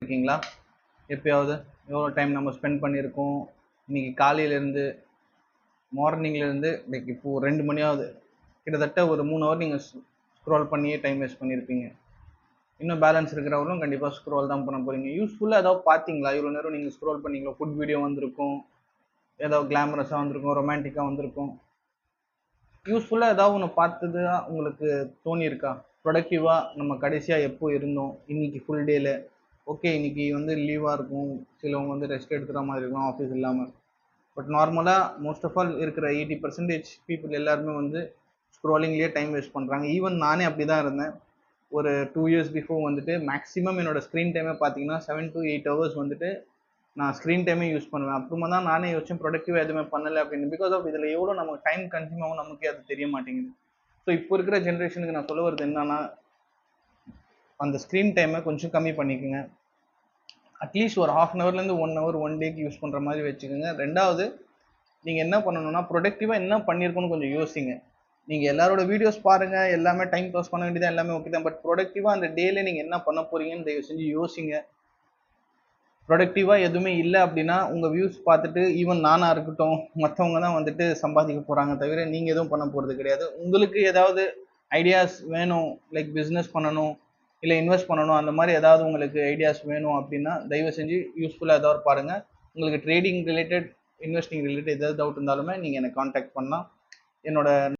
இருக்கீங்களா? எப்பயாவது எவ்வளோ டைம் நம்ம ஸ்பெண்ட் பண்ணியிருக்கோம்? இன்னைக்கு காலையிலேருந்து மார்னிங்லேருந்து லைக் இப்போ 2 மணி ஆகுது. கிட்டத்தட்ட ஒரு 3 ஹவர் நீங்கள் ஸ்க்ரோல் பண்ணியே டைம் வேஸ்ட் பண்ணியிருப்பீங்க. இன்னும் பேலன்ஸ் இருக்கிறவங்களும் கண்டிப்பாக ஸ்க்ரோல் தான் பண்ண போகிறீங்க. யூஸ்ஃபுல்லாக ஏதாவது பார்த்தீங்களா? இவ்வளோ நேரம் நீங்கள் ஸ்க்ரோல் பண்ணீங்களா? ஃபுட் வீடியோ வந்திருக்கும், ஏதாவது கிளாமரஸாக வந்திருக்கும், ரொமான்டிக்காக வந்திருக்கும். யூஸ்ஃபுல்லாக ஏதாவது ஒன்று பார்த்தது உங்களுக்கு தோணியிருக்கா? ப்ரொடக்டிவாக நம்ம கடைசியாக எப்போ இருந்தோம்? இன்னைக்கு ஃபுல் டேல ஓகே இன்னைக்கு வந்து லீவாக இருக்கும், சிலவங்க வந்து ரெஸ்ட் எடுக்கிற மாதிரி இருக்கும் ஆஃபீஸ் இல்லாமல். பட் நார்மலாக மோஸ்ட் ஆஃப் ஆல் இருக்கிற 80% பீப்புள் எல்லாருமே வந்து ஸ்க்ரோலிங்லேயே டைம் வேஸ்ட் பண்ணுறாங்க. ஈவன் நானே அப்படி தான் இருந்தேன். ஒரு 2 இயர்ஸ் பிஃபோர் வந்துட்டு மேக்ஸிமம் என்னோட ஸ்க்ரீன் டைமே பார்த்தீங்கன்னா 7 to 8 ஹவர்ஸ் வந்துட்டு நான் ஸ்க்ரீன் டைமே யூஸ் பண்ணுவேன். அப்புறமா தான் நானே யோசிச்சேன் ப்ரொடக்டிவாக எதுவுமே பண்ணலை அப்படின்னு. பிகாஸ் ஆஃப் இதில் எவ்வளோ நமக்கு டைம் கன்சியூம் ஆகும் நமக்கே அது தெரிய மாட்டேங்குது. ஸோ இப்போ இருக்கிற ஜென்ரேஷனுக்கு நான் சொல்ல வருது என்னன்னா, அந்த ஸ்க்ரீன் டைமை கொஞ்சம் கம்மி பண்ணிக்கோங்க. அட்லீஸ்ட் ஒரு ஹாஃப் அன் ஹவர்லேருந்து 1 ஹவர் 1 டேக்கு யூஸ் பண்ணுற மாதிரி வச்சுக்கோங்க. ரெண்டாவது நீங்கள் என்ன பண்ணணும்னா ப்ரொடக்டிவாக என்ன பண்ணியிருக்கோன்னு கொஞ்சம் யோசிங்க. நீங்கள் எல்லாரோட வீடியோஸ் பாருங்கள், எல்லாமே டைம் பாஸ் பண்ண வேண்டியதான், எல்லாமே ஓகே தான். பட் ப்ரொடக்டிவாக அந்த டேல நீங்கள் என்ன பண்ண போகிறீங்கன்னு தயவு செஞ்சு யோசிங்க. ப்ரொடக்டிவாக எதுவுமே இல்லை அப்படின்னா உங்கள் வியூஸ் பார்த்துட்டு ஈவன் நானாக இருக்கட்டும் மற்றவங்க தான் வந்துட்டு சம்பாதிக்க போகிறாங்க தவிர நீங்கள் எதுவும் பண்ண போகிறது கிடையாது. உங்களுக்கு ஏதாவது ஐடியாஸ் வேணும், லைக் பிஸ்னஸ் பண்ணணும் இல்லை இன்வெஸ்ட் பண்ணணும், அந்த மாதிரி ஏதாவது உங்களுக்கு ஐடியாஸ் வேணும் அப்படின்னா தயவு செஞ்சு யூஸ்ஃபுல்லாக ஏதாவது பாருங்கள். உங்களுக்கு ட்ரேடிங் ரிலேட்டட், இன்வெஸ்டிங் ரிலேட்டட் ஏதாவது டவுட் இருந்தாலுமே நீங்கள் என்னை காண்டாக்ட் பண்ணலாம். என்னோட